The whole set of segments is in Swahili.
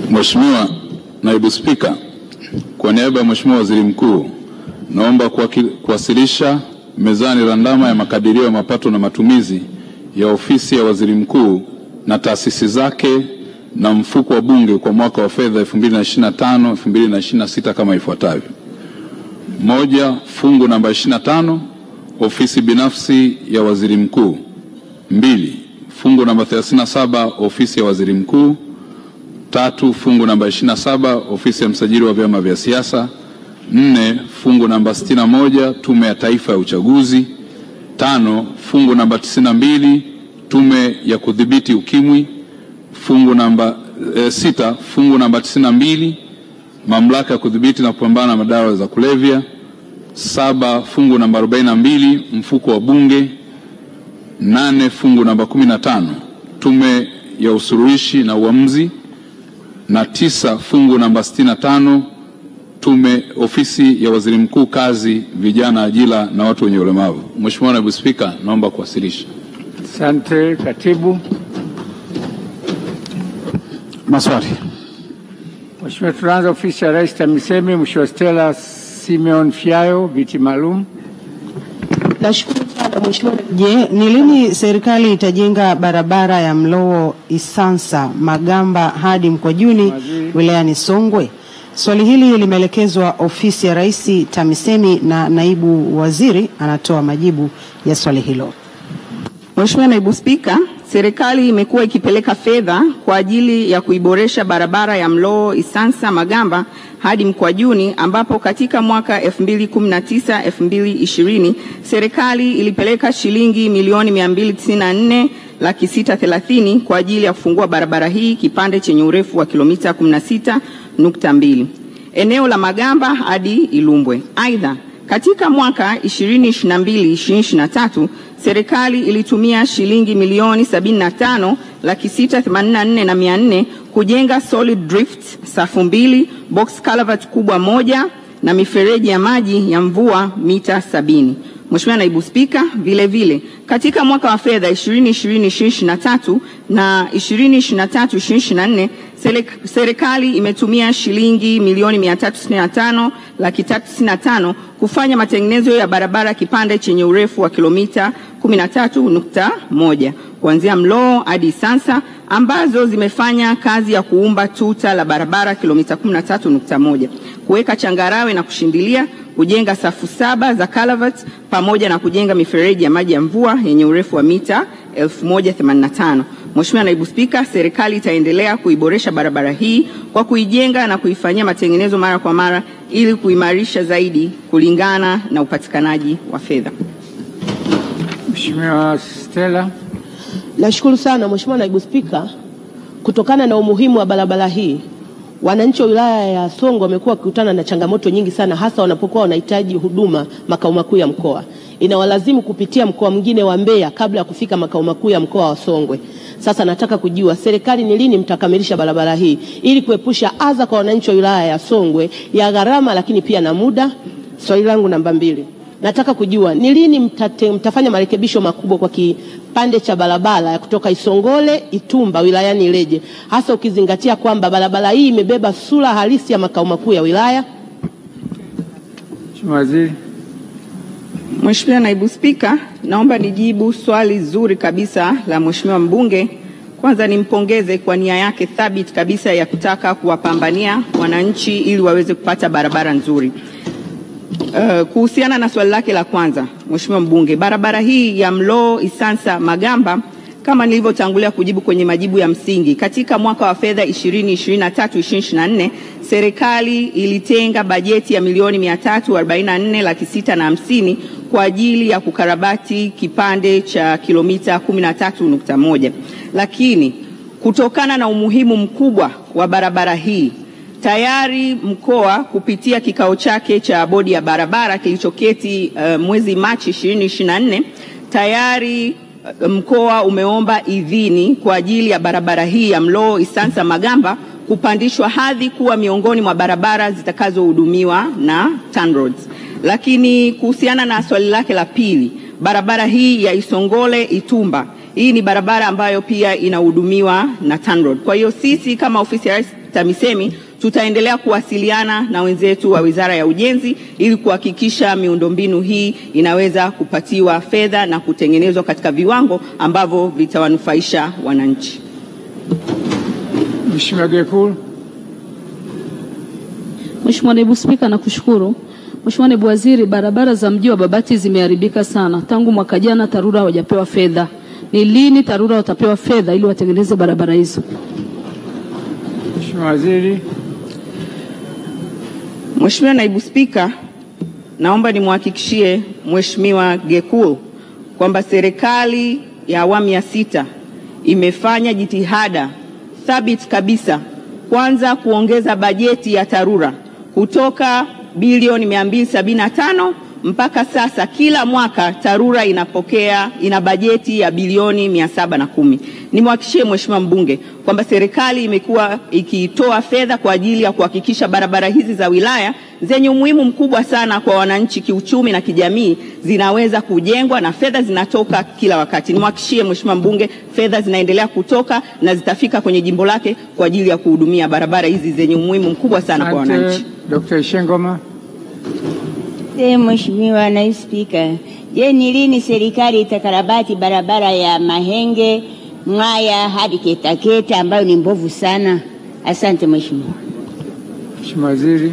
Mheshimiwa Naibu Spika, kwa niaba ya Mheshimiwa Waziri Mkuu, naomba kuwasilisha mezani randama ya makadirio ya mapato na matumizi ya Ofisi ya Waziri Mkuu na taasisi zake na mfuko wa Bunge kwa mwaka wa fedha 2025-2026 kama ifuatavyo. 1. Fungu namba 25, Ofisi Binafsi ya Waziri Mkuu. 2. Fungu namba 37, Ofisi ya Waziri Mkuu. 3. Fungu namba 27, Ofisi ya Msajili wa Vyama vya Siasa. 4. Fungu namba 61, Tume ya Taifa ya Uchaguzi. 5. Fungu namba 92, Tume ya Kudhibiti Ukimwi. Fungu namba 6. Fungu namba 92, Mamlaka ya Kudhibiti na Kupambana na Madawa za Kulevya. 7. Fungu namba 42, Mfuko wa Bunge. 8. Fungu namba 15, Tume ya Usuluhishi na Uamuzi. Na 9. Fungu namba 65, Ofisi ya Waziri Mkuu, Kazi, Vijana, Ajira na Watu wenye Ulemavu. Mheshimiwa Naibu Spika, naomba kuwasilisha. Asante. Katibu. Maswali. Mheshimiwa, tunaanza Ofisi ya Rais TAMISEMI, Mheshimiwa Stella Simeon Fiayo, viti maalum. Nashukuru sana Mheshimiwa. Je, ni lini serikali itajenga barabara ya Mlowo Isansa Magamba hadi Mkwajuni wilayani Songwe? Swali hili limeelekezwa Ofisi ya Rais TAMISEMI na Naibu Waziri anatoa majibu ya swali hilo. Mheshimiwa Naibu Spika, serikali imekuwa ikipeleka fedha kwa ajili ya kuiboresha barabara ya Mlowo Isansa Magamba hadi Mkwajuni, ambapo katika mwaka 2019-2020 serikali ilipeleka shilingi milioni 294,630 kwa ajili ya kufungua barabara hii kipande chenye urefu wa kilomita 16.2 eneo la Magamba hadi Ilumbwe. Aidha, katika mwaka 2022-2023 serikali ilitumia shilingi milioni 75,684,400 kujenga solid drift safu 2, box culvert kubwa 1 na mifereji ya maji ya mvua mita 70. Mheshimiwa Naibu Spika, vile katika mwaka wa fedha 2020-2023 na 2023-2024 serikali imetumia shilingi milioni 365,395 kufanya matengenezo ya barabara kipande chenye urefu wa kilomita 13.1 kuanzia Mlowo hadi Isansa, ambazo zimefanya kazi ya kuumba tuta la barabara kilomita 13.1, kuweka changarawe na kushindilia, kujenga safu 7 za culvert pamoja na kujenga mifereji ya maji ya mvua yenye urefu wa mita 1085. Mheshimiwa Naibu Spika, serikali itaendelea kuiboresha barabara hii kwa kuijenga na kuifanyia matengenezo mara kwa mara ili kuimarisha zaidi kulingana na upatikanaji wa fedha. Mheshimiwa Stella. Nashukuru sana Mheshimiwa Naibu Spika, kutokana na umuhimu wa barabara hii, wananchi wa wilaya ya Songwe wamekuwa wakikutana na changamoto nyingi sana, hasa wanapokuwa wanahitaji huduma makao makuu ya mkoa. Inawalazimu kupitia mkoa mwingine wa Mbeya kabla ya kufika makao makuu ya mkoa wa Songwe. Sasa nataka kujua serikali ni lini mtakamilisha barabara hii ili kuepusha adha kwa wananchi wa wilaya ya Songwe ya gharama lakini pia na muda. Swali langu namba 2. Nataka kujua ni lini mtafanya marekebisho makubwa kwa kipande cha barabara ya kutoka Isongole Itumba wilayani Ileje, hasa ukizingatia kwamba barabara hii imebeba sura halisi ya makao makuu ya wilaya. Mheshimiwa Waziri. Mheshimiwa Naibu Spika, naomba nijibu swali zuri kabisa la Mheshimiwa mbunge. Kwanza nimpongeze kwa nia yake thabiti kabisa ya kutaka kuwapambania wananchi ili waweze kupata barabara nzuri. Kuhusiana na swali lake la kwanza, Mheshimiwa mbunge, barabara hii ya Mlowo Isansa Magamba, kama nilivyotangulia kujibu kwenye majibu ya msingi, katika mwaka wa fedha 2023-2024 serikali ilitenga bajeti ya milioni 344,650 kwa ajili ya kukarabati kipande cha kilomita 13.1, lakini kutokana na umuhimu mkubwa wa barabara hii, tayari mkoa kupitia kikao chake cha bodi ya barabara kilichoketi mwezi Machi 2024 tayari mkoa umeomba idhini kwa ajili ya barabara hii ya Mlowo Isansa Magamba kupandishwa hadhi kuwa miongoni mwa barabara zitakazohudumiwa na TANROADS. Lakini kuhusiana na swali lake la pili, barabara hii ya Isongole Itumba Hii ni barabara ambayo pia inahudumiwa na TANROADS. Kwa hiyo sisi kama ofisi ya Rais TAMISEMI tutaendelea kuwasiliana na wenzetu wa Wizara ya Ujenzi ili kuhakikisha miundombinu hii inaweza kupatiwa fedha na kutengenezwa katika viwango ambavyo vitawanufaisha wananchi. Mheshimiwa Gekul. Mheshimiwa Naibu Spika, nakushukuru. Mheshimiwa Naibu Waziri, barabara za mji wa Babati zimeharibika sana. Tangu mwaka jana TARURA hawajapewa fedha. Ni lini TARURA watapewa fedha ili watengeneze barabara hizo? Mheshimiwa Waziri. Mheshimiwa Naibu Spika, naomba nimhakikishie Mheshimiwa Gekul kwamba serikali ya awamu ya 6 imefanya jitihada thabiti kabisa, kwanza kuongeza bajeti ya TARURA kutoka bilioni 275 mpaka sasa kila mwaka TARURA ina bajeti ya bilioni 710. Nimhakikishie Mheshimiwa mbunge kwamba serikali imekuwa ikitoa fedha kwa ajili ya kuhakikisha barabara hizi za wilaya zenye umuhimu mkubwa sana kwa wananchi kiuchumi na kijamii zinaweza kujengwa na fedha zinatoka kila wakati. Nimhakikishie Mheshimiwa mbunge fedha zinaendelea kutoka na zitafika kwenye jimbo lake kwa ajili ya kuhudumia barabara hizi zenye umuhimu mkubwa sana kwa wananchi. Dr. Shengoma. Mheshimiwa Naibu Spika, je, ni lini serikali itakarabati barabara ya Mahenge Mwaya hadi Ketaketa ambayo ni mbovu sana? Asante Mheshimiwa. Mheshimiwa Waziri.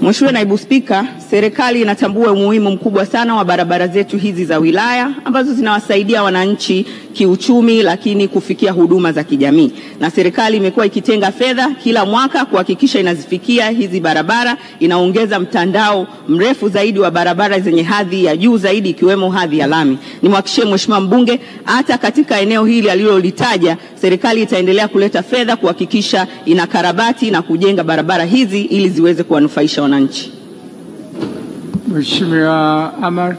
Mheshimiwa Naibu Spika, serikali inatambua umuhimu mkubwa sana wa barabara zetu hizi za wilaya ambazo zinawasaidia wananchi kiuchumi lakini kufikia huduma za kijamii. Na serikali imekuwa ikitenga fedha kila mwaka kuhakikisha inazifikia hizi barabara, inaongeza mtandao mrefu zaidi wa barabara zenye hadhi ya juu zaidi ikiwemo hadhi ya lami. Nimhakikishie Mheshimiwa mbunge hata katika eneo hili alilolitaja serikali itaendelea kuleta fedha kuhakikisha inakarabati na kujenga barabara hizi ili ziweze kuwanufaisha wananchi. Mheshimiwa Amar.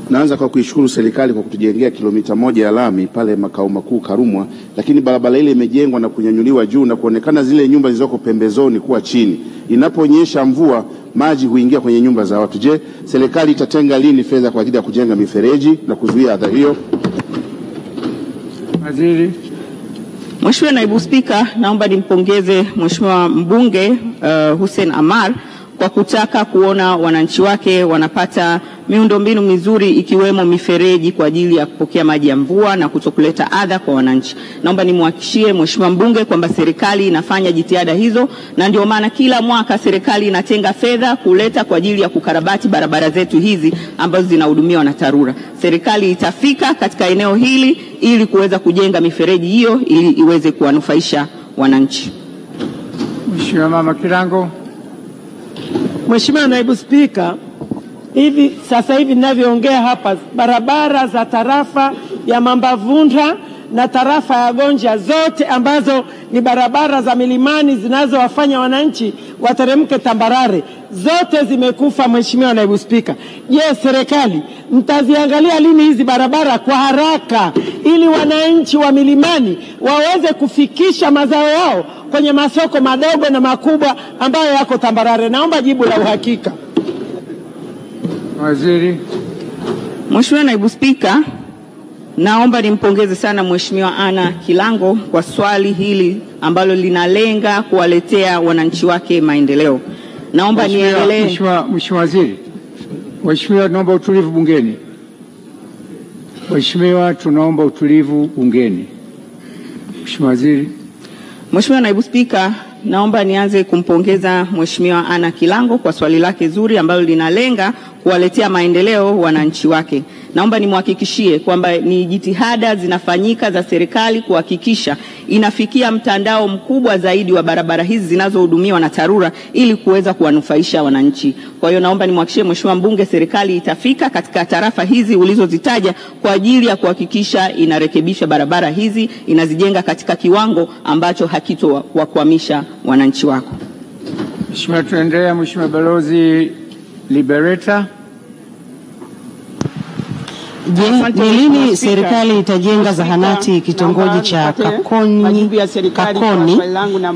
Naanza kwa kuishukuru serikali kwa kutujengea kilomita 1 ya lami pale makao makuu Karumwa, lakini barabara ile imejengwa na kunyanyuliwa juu na kuonekana zile nyumba zilizoko pembezoni kuwa chini. Inaponyesha mvua maji huingia kwenye nyumba za watu. Je, serikali itatenga lini fedha kwa ajili ya kujenga mifereji na kuzuia adha hiyo? Waziri. Mheshimiwa Naibu Spika, naomba nimpongeze Mheshimiwa mbunge Hussein Amar kwa kutaka kuona wananchi wake wanapata miundombinu mizuri ikiwemo mifereji kwa ajili ya kupokea maji ya mvua na kutokuleta adha kwa wananchi. Naomba nimhakikishie Mheshimiwa mbunge kwamba serikali inafanya jitihada hizo na ndio maana kila mwaka serikali inatenga fedha kuleta kwa ajili ya kukarabati barabara zetu hizi ambazo zinahudumiwa na TARURA. Serikali itafika katika eneo hili ili kuweza kujenga mifereji hiyo ili iweze kuwanufaisha wananchi. Mheshimiwa Mama Kirango. Mheshimiwa Naibu Spika, sasa hivi ninavyoongea hapa barabara za tarafa ya Mambavunda na tarafa ya Gonja zote ambazo ni barabara za milimani zinazowafanya wananchi wateremke tambarare zote zimekufa. Mheshimiwa Naibu Spika, je, serikali mtaziangalia lini hizi barabara kwa haraka ili wananchi wa milimani waweze kufikisha mazao yao kwenye masoko madogo na makubwa ambayo yako tambarare? Naomba jibu la uhakika. Waziri. Mheshimiwa Naibu Spika, naomba nimpongeze sana Mheshimiwa Ana Kilango kwa swali hili ambalo linalenga kuwaletea wananchi wake maendeleo. Naomba niendelee. Mheshimiwa Waziri. Mheshimiwa, naomba utulivu bungeni. Mheshimiwa, tunaomba utulivu bungeni. Mheshimiwa Waziri. Mheshimiwa Naibu Spika, naomba nianze kumpongeza Mheshimiwa Ana Kilango kwa swali lake zuri ambalo linalenga kuwaletea maendeleo wananchi wake. Naomba nimhakikishie kwamba ni jitihada zinafanyika za serikali kuhakikisha inafikia mtandao mkubwa zaidi wa barabara hizi zinazohudumiwa na TARURA ili kuweza kuwanufaisha wananchi. Kwa hiyo naomba nimhakikishie Mheshimiwa mbunge serikali itafika katika tarafa hizi ulizozitaja kwa ajili ya kuhakikisha inarekebisha barabara hizi, inazijenga katika kiwango ambacho hakitowakwamisha wananchi wako. Mheshimiwa, tuendelea. Mheshimiwa Balozi Liberata. Je, ni lini serikali itajenga zahanati kitongoji cha Kakoni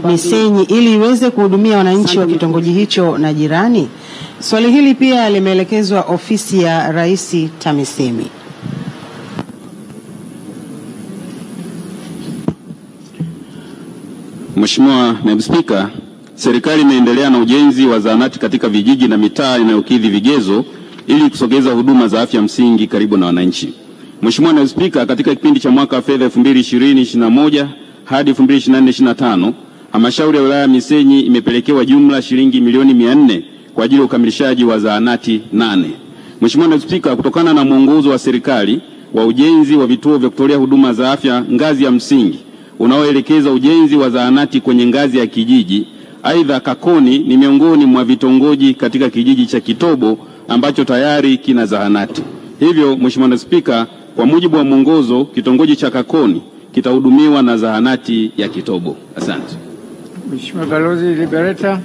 Misenyi ili iweze kuhudumia wananchi wa kitongoji hicho na jirani? Swali hili pia limeelekezwa ofisi ya Rais TAMISEMI. Mheshimiwa Naibu Spika, serikali imeendelea na ujenzi wa zahanati katika vijiji na mitaa inayokidhi vigezo ili kusogeza huduma za afya msingi karibu na wananchi. Mheshimiwa Naibu Spika, katika kipindi cha mwaka wa fedha 2020/21 hadi 2024/25, halmashauri ya wilaya ya Misenyi imepelekewa jumla shilingi milioni 400 kwa ajili ya ukamilishaji wa zahanati 8. Mheshimiwa Naibu Spika, kutokana na mwongozo wa serikali wa ujenzi wa vituo vya kutolea huduma za afya ngazi ya msingi unaoelekeza ujenzi wa zahanati kwenye ngazi ya kijiji, aidha Kakoni ni miongoni mwa vitongoji katika kijiji cha Kitobo ambacho tayari kina zahanati. Hivyo Mheshimiwa Naibu Spika, kwa mujibu wa mwongozo, kitongoji cha Kakoni kitahudumiwa na zahanati ya Kitobo. Asante. Mheshimiwa Balozi Liberata.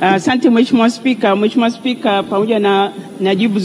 Asante Mheshimiwa Spika. Mheshimiwa Spika, pamoja na jibu